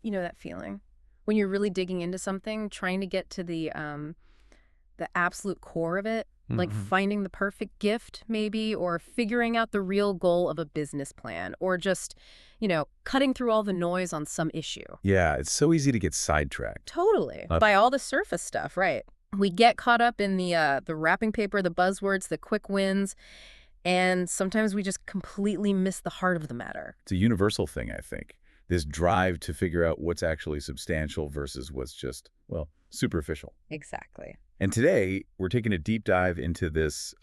You know that feeling? When you're really digging into something, trying to get to the absolute core of it, like finding the perfect gift, maybe, or figuring out the real goal of a business plan, or just, cutting through all the noise on some issue. Yeah, it's so easy to get sidetracked. Totally. By all the surface stuff, right? We get caught up in the wrapping paper, the buzzwords, the quick wins, and sometimes we just completely miss the heart of the matter. It's a universal thing, I think. This drive to figure out what's actually substantial versus what's just, well, superficial. Exactly. And today, we're taking a deep dive into this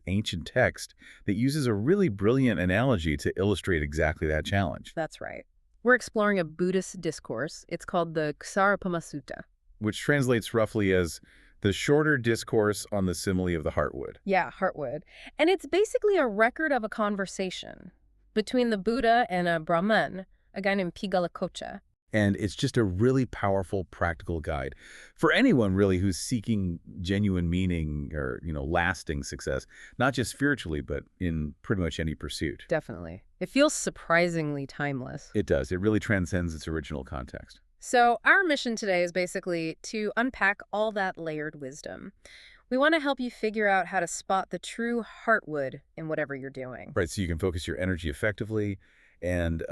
ancient text that uses a really brilliant analogy to illustrate exactly that challenge. That's right. We're exploring a Buddhist discourse. It's called the Cūḷasāropamasuttaṃ. Which translates roughly as the shorter discourse on the simile of the Heartwood. Yeah, Heartwood. And it's basically a record of a conversation between the Buddha and a Brahmin, a guy named Pingalakoccha. And it's just a really powerful, practical guide for anyone really who's seeking genuine meaning or, lasting success, not just spiritually, but in pretty much any pursuit. Definitely. It feels surprisingly timeless. It does. It really transcends its original context. So our mission today is basically to unpack all that layered wisdom. We want to help you figure out how to spot the true Heartwood in whatever you're doing. Right, so you can focus your energy effectively and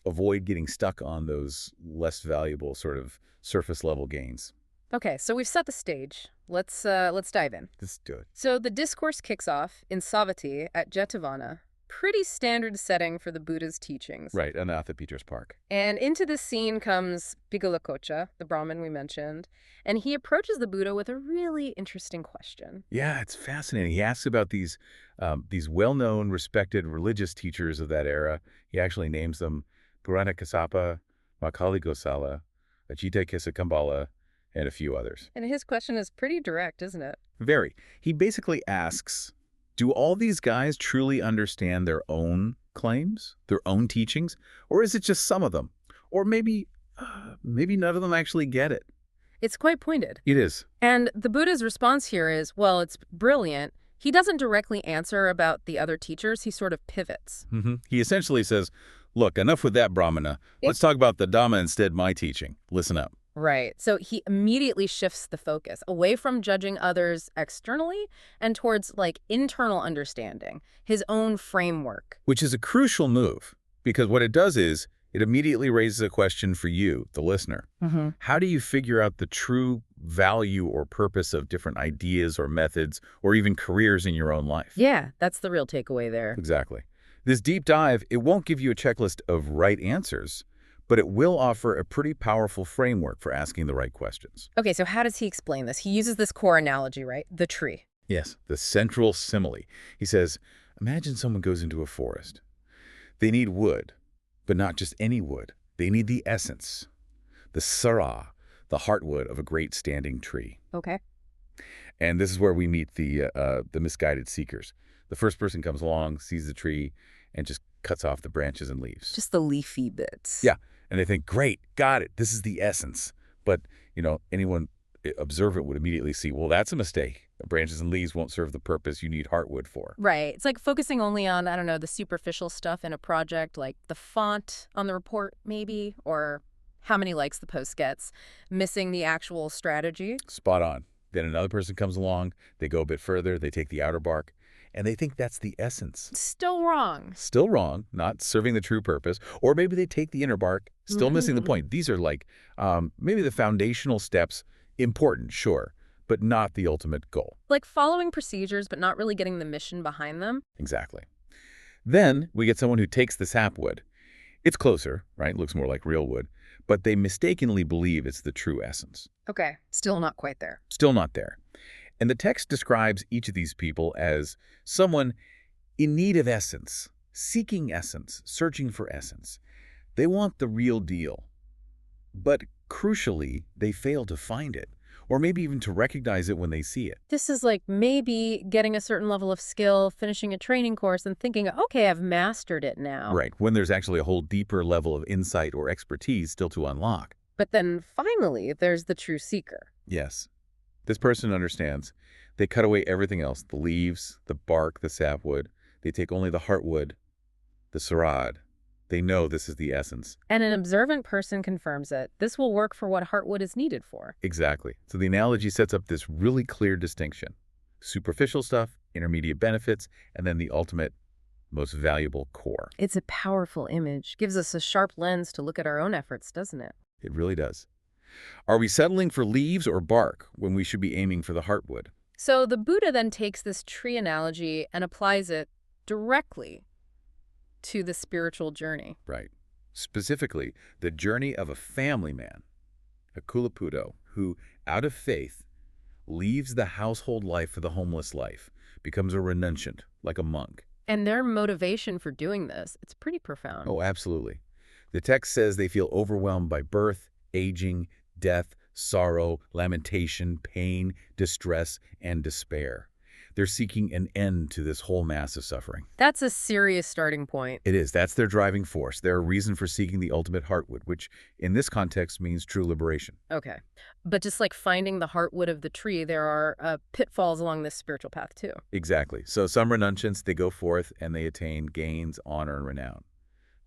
avoid getting stuck on those less valuable sort of surface level gains. Okay, so we've set the stage. Let's dive in. Let's do it. So the discourse kicks off in Savatthi at Jetavana. Pretty standard setting for the Buddha's teachings. Right, Anatha Peter's Park. And into this scene comes Pingalakoccha, the Brahmin we mentioned, and he approaches the Buddha with a really interesting question. Yeah, it's fascinating. He asks about these well-known, respected religious teachers of that era. He actually names them Purana Kassapa, Makali Gosala, Ajita Kisakambala, and a few others. And his question is pretty direct, isn't it? Very. He basically asks, do all these guys truly understand their own claims, their own teachings, or is it just some of them? Or maybe none of them actually get it. It's quite pointed. It is. And the Buddha's response here is, well, it's brilliant. He doesn't directly answer about the other teachers. He sort of pivots. He essentially says, look, enough with that, Brahmana. Let's talk about the Dhamma instead, my teaching. Listen up. Right. So he immediately shifts the focus away from judging others externally and towards internal understanding, his own framework. Which is a crucial move, because what it does is it immediately raises a question for you, the listener. How do you figure out the true value or purpose of different ideas or methods or even careers in your own life? Yeah, that's the real takeaway there. Exactly. This deep dive, it won't give you a checklist of right answers, but it will offer a pretty powerful framework for asking the right questions. Okay, so how does he explain this? He uses this core analogy, right? The tree. Yes, the central simile. He says, imagine someone goes into a forest. They need wood, but not just any wood. They need the essence, the sara, the heartwood of a great standing tree. Okay. And this is where we meet the misguided seekers. The first person comes along, sees the tree, and just cuts off the branches and leaves. Just the leafy bits. Yeah. And they think, great, got it. This is the essence. But, anyone observant would immediately see, well, that's a mistake. Branches and leaves won't serve the purpose you need heartwood for. Right. It's like focusing only on, I don't know, the superficial stuff in a project, like the font on the report, maybe, or how many likes the post gets, missing the actual strategy. Spot on. Then another person comes along, they go a bit further, they take the outer bark, and they think that's the essence. Still wrong. Still wrong, not serving the true purpose. Or maybe they take the inner bark, still missing the point. These are maybe the foundational steps, important, sure, but not the ultimate goal. Like following procedures, but not really getting the mission behind them. Exactly. Then we get someone who takes the sapwood. It's closer, right? Looks more like real wood, but they mistakenly believe it's the true essence. Okay, still not quite there. Still not there. And the text describes each of these people as someone in need of essence, seeking essence, searching for essence. They want the real deal. But crucially, they fail to find it, or maybe even to recognize it when they see it. This is like maybe getting a certain level of skill, finishing a training course, and thinking, okay, I've mastered it now. Right, when there's actually a whole deeper level of insight or expertise still to unlock. But then finally, there's the true seeker. Yes. This person understands. They cut away everything else, the leaves, the bark, the sapwood. They take only the heartwood, the sarad, They know this is the essence. And an observant person confirms it. This will work for what Heartwood is needed for. Exactly. So the analogy sets up this really clear distinction. Superficial stuff, intermediate benefits, and then the ultimate, most valuable core. It's a powerful image. Gives us a sharp lens to look at our own efforts, doesn't it? It really does. Are we settling for leaves or bark when we should be aiming for the heartwood? So the Buddha then takes this tree analogy and applies it directly to the spiritual journey. Right. Specifically, the journey of a family man, a Cūڵasāropamasuttaṃ, who, out of faith, leaves the household life for the homeless life, becomes a renunciant, like a monk. And their motivation for doing this, it's pretty profound. Oh, absolutely. The text says they feel overwhelmed by birth, aging, death, sorrow, lamentation, pain, distress, and despair. They're seeking an end to this whole mass of suffering. That's a serious starting point. It is. That's their driving force. Their reason for seeking the ultimate heartwood, which in this context means true liberation. Okay. But just like finding the heartwood of the tree, there are pitfalls along this spiritual path too. Exactly. So some renunciants, they go forth and they attain gains, honor, and renown.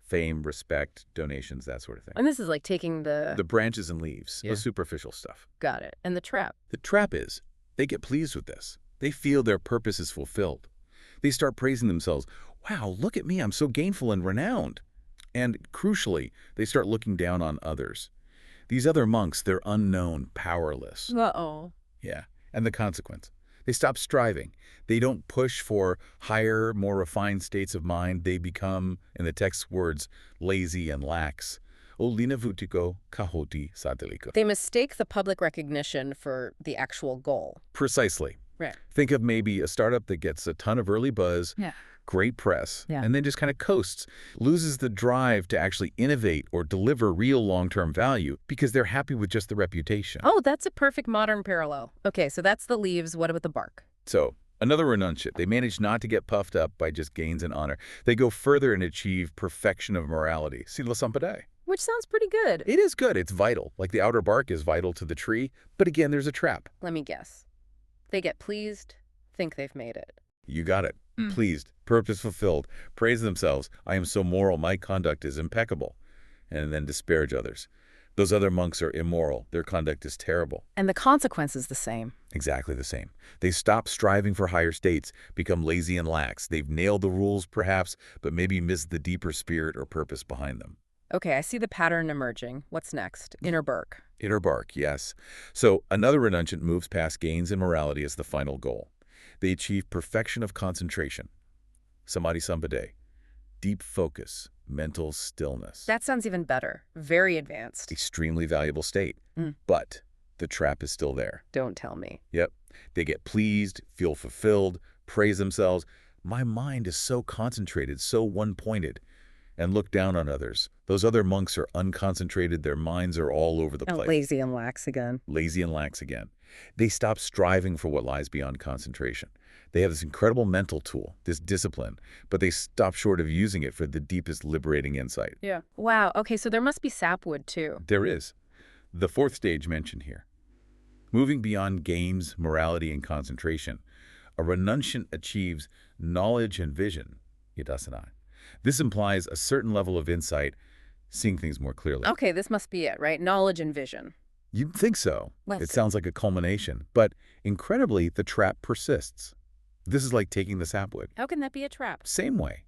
Fame, respect, donations, that sort of thing. And this is like taking the branches and leaves, Yeah. the superficial stuff. Got it. And the trap. The trap is, they get pleased with this. They feel their purpose is fulfilled. They start praising themselves. Wow, look at me, I'm so gainful and renowned. And crucially, they start looking down on others. These other monks, they're unknown, powerless. Uh-oh. Yeah, and the consequence. They stop striving. They don't push for higher, more refined states of mind. They become, in the text's words, lazy and lax. Cūḷasāropamasuttaṃ kahoti sateliko. They mistake the public recognition for the actual goal. Precisely. Right. Think of maybe a startup that gets a ton of early buzz, Yeah. great press, Yeah. and then just kind of coasts, loses the drive to actually innovate or deliver real long-term value because they're happy with just the reputation. Oh, that's a perfect modern parallel. Okay, so that's the leaves. What about the bark? So, another renunciate. They manage not to get puffed up by just gains and honor. They go further and achieve perfection of morality. Cūḷasāropamasuttaṃ. Which sounds pretty good. It is good. It's vital. Like the outer bark is vital to the tree. But again, there's a trap. Let me guess. They get pleased, think they've made it. You got it. Pleased, purpose fulfilled, praise themselves. I am so moral, my conduct is impeccable. And then disparage others. Those other monks are immoral. Their conduct is terrible. And the consequence is the same. Exactly the same. They stop striving for higher states, become lazy and lax. They've nailed the rules, perhaps, but maybe missed the deeper spirit or purpose behind them. Okay, I see the pattern emerging. What's next? Inner bark. Inner bark, yes. So another renunciant moves past gains and morality as the final goal. They achieve perfection of concentration, samadhi sampadē, deep focus, mental stillness. That sounds even better. Very advanced. Extremely valuable state. But the trap is still there. Don't tell me. Yep. They get pleased, feel fulfilled, praise themselves. My mind is so concentrated, so one-pointed. And look down on others. Those other monks are unconcentrated. Their minds are all over the place. Lazy and lax again. Lazy and lax again. They stop striving for what lies beyond concentration. They have this incredible mental tool, this discipline, but they stop short of using it for the deepest liberating insight. Yeah. Wow. Okay, so there must be sapwood too. There is. The fourth stage mentioned here. Moving beyond games, morality, and concentration, a renunciant achieves knowledge and vision, yadasana. This implies a certain level of insight, seeing things more clearly. Okay, this must be it, right? Knowledge and vision. You'd think so. Let's It see. sounds like a culmination, but incredibly, the trap persists. This is like taking the sapwood. How can that be a trap? Same way.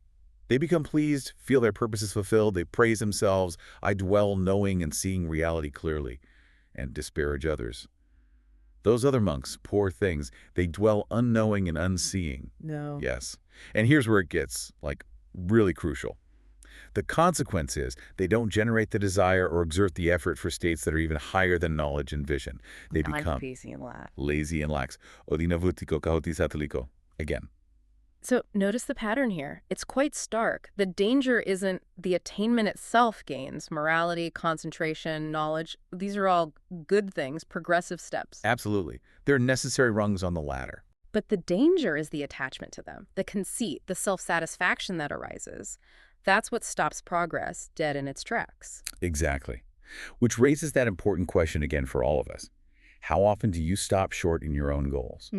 They become pleased, feel their purpose is fulfilled, they praise themselves, I dwell knowing and seeing reality clearly, and disparage others. Those other monks, poor things, they dwell unknowing and unseeing. No. Yes. And here's where it gets, really crucial. The consequence is they don't generate the desire or exert the effort for states that are even higher than knowledge and vision. They become Lazy and lax. lazy and lax. Cūḷasāropamasuttaṃ kahoti sateliko. Again. So notice the pattern here. It's quite stark. The danger isn't the attainment itself gains, morality, concentration, knowledge. These are all good things, progressive steps. Absolutely. They're necessary rungs on the ladder. But the danger is the attachment to them, the conceit, the self-satisfaction that arises. That's what stops progress dead in its tracks. Exactly. Which raises that important question again for all of us. How often do you stop short in your own goals?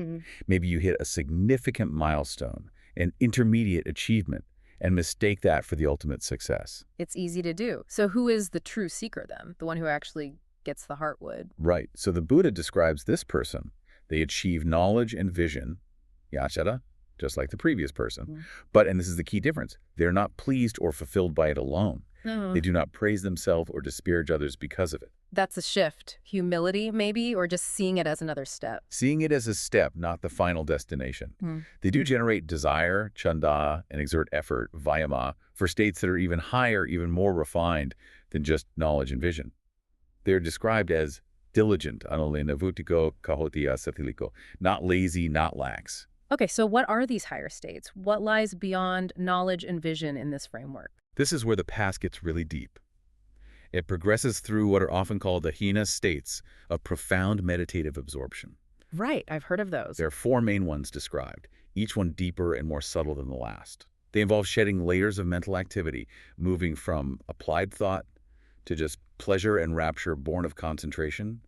Maybe you hit a significant milestone, an intermediate achievement, and mistake that for the ultimate success. It's easy to do. So who is the true seeker then? The one who actually gets the heartwood? Right. So the Buddha describes this person. They achieve knowledge and vision, yachara, just like the previous person. But, and this is the key difference, they're not pleased or fulfilled by it alone. They do not praise themselves or disparage others because of it. That's a shift. Humility, maybe, or just seeing it as another step. Seeing it as a step, not the final destination. They do generate desire, chanda, and exert effort, vayama, for states that are even higher, even more refined than just knowledge and vision. They're described as diligent, anolena-vutiko kahotia sathiliko, not lazy, not lax. Okay, so what are these higher states? What lies beyond knowledge and vision in this framework? This is where the path gets really deep. It progresses through what are often called the hina states of profound meditative absorption. Right, I've heard of those. There are 4 main ones described, each one deeper and more subtle than the last. They involve shedding layers of mental activity, moving from applied thought to just pleasure and rapture born of concentration,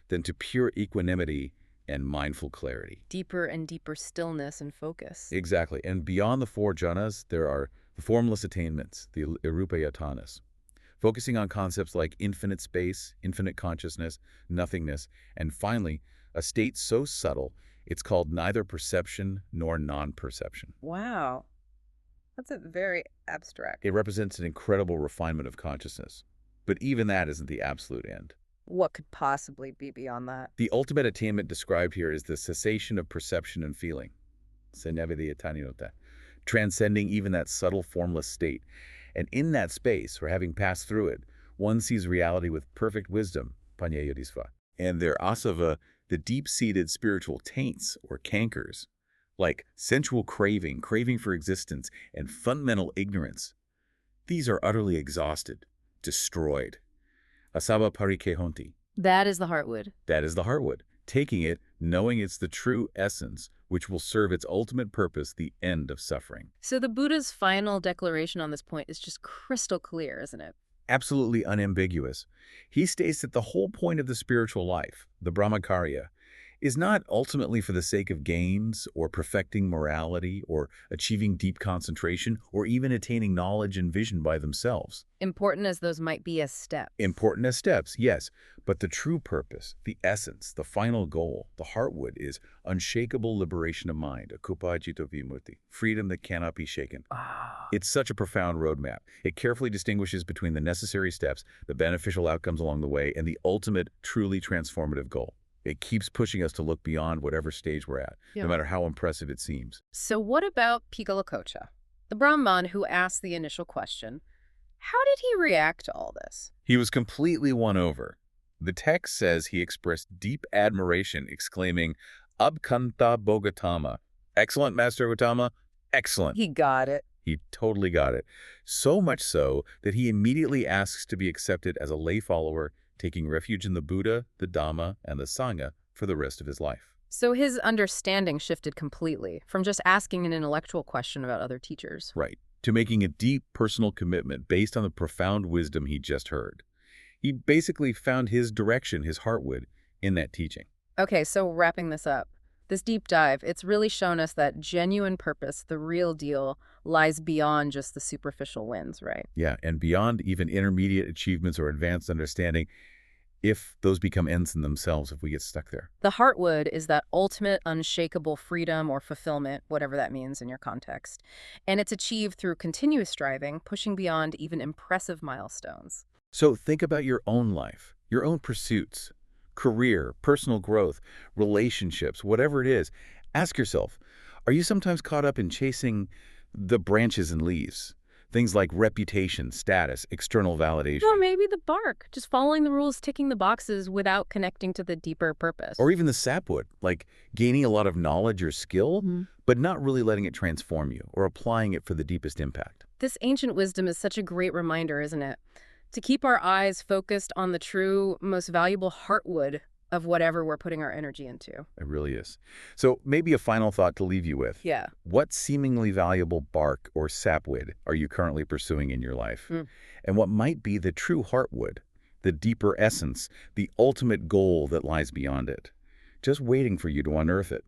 then to pure equanimity and mindful clarity. Deeper and deeper stillness and focus. Exactly. And beyond the 4 jhanas, there are the formless attainments, the irupayatanas, focusing on concepts like infinite space, infinite consciousness, nothingness, and finally, a state so subtle, it's called neither perception nor non-perception. Wow. That's very abstract. It represents an incredible refinement of consciousness. But even that isn't the absolute end. What could possibly be beyond that? The ultimate attainment described here is the cessation of perception and feeling, transcending even that subtle formless state. And in that space, or having passed through it, one sees reality with perfect wisdom, panyayodhisva. And their asava, the deep-seated spiritual taints or cankers, like sensual craving, craving for existence, and fundamental ignorance, these are utterly exhausted, destroyed. Asava parikehonti. That is the heartwood. That is the heartwood. Taking it, knowing it's the true essence, which will serve its ultimate purpose, the end of suffering. So the Buddha's final declaration on this point is just crystal clear, isn't it? Absolutely unambiguous. He states that the whole point of the spiritual life, the brahmacharya, is not ultimately for the sake of gains or perfecting morality or achieving deep concentration or even attaining knowledge and vision by themselves. Important as those might be as steps. Important as steps, yes. But the true purpose, the essence, the final goal, the heartwood is unshakable liberation of mind, akuppā cetovimutti, freedom that cannot be shaken. It's such a profound roadmap. It carefully distinguishes between the necessary steps, the beneficial outcomes along the way, and the ultimate, truly transformative goal. It keeps pushing us to look beyond whatever stage we're at, no matter how impressive it seems. So what about Pingalakoccha, the Brahmin who asked the initial question? How did he react to all this? He was completely won over. The text says he expressed deep admiration, exclaiming, Abkanta Bogatama. Excellent, Master Gautama. Excellent. He got it. He totally got it. So much so that he immediately asks to be accepted as a lay follower, taking refuge in the Buddha, the Dhamma, and the Sangha for the rest of his life. So his understanding shifted completely, from just asking an intellectual question about other teachers. Right. To making a deep personal commitment based on the profound wisdom he just heard. He basically found his direction, his heartwood, in that teaching. Okay, so wrapping this up, this deep dive, it's really shown us that genuine purpose, the real deal, lies beyond just the superficial wins, right? Yeah, and beyond even intermediate achievements or advanced understanding, if those become ends in themselves, if we get stuck there. The heartwood is that ultimate unshakable freedom or fulfillment, whatever that means in your context. And it's achieved through continuous striving, pushing beyond even impressive milestones. So think about your own life, your own pursuits, career, personal growth, relationships, whatever it is. Ask yourself, are you sometimes caught up in chasing the branches and leaves? Things like reputation, status, external validation. Or maybe the bark, just following the rules, ticking the boxes without connecting to the deeper purpose. Or even the sapwood, like gaining a lot of knowledge or skill, but not really letting it transform you or applying it for the deepest impact. This ancient wisdom is such a great reminder, isn't it? To keep our eyes focused on the true, most valuable heartwood of whatever we're putting our energy into. It really is. So maybe a final thought to leave you with. Yeah. What seemingly valuable bark or sapwood are you currently pursuing in your life? And what might be the true heartwood, the deeper essence, the ultimate goal that lies beyond it? Just waiting for you to unearth it.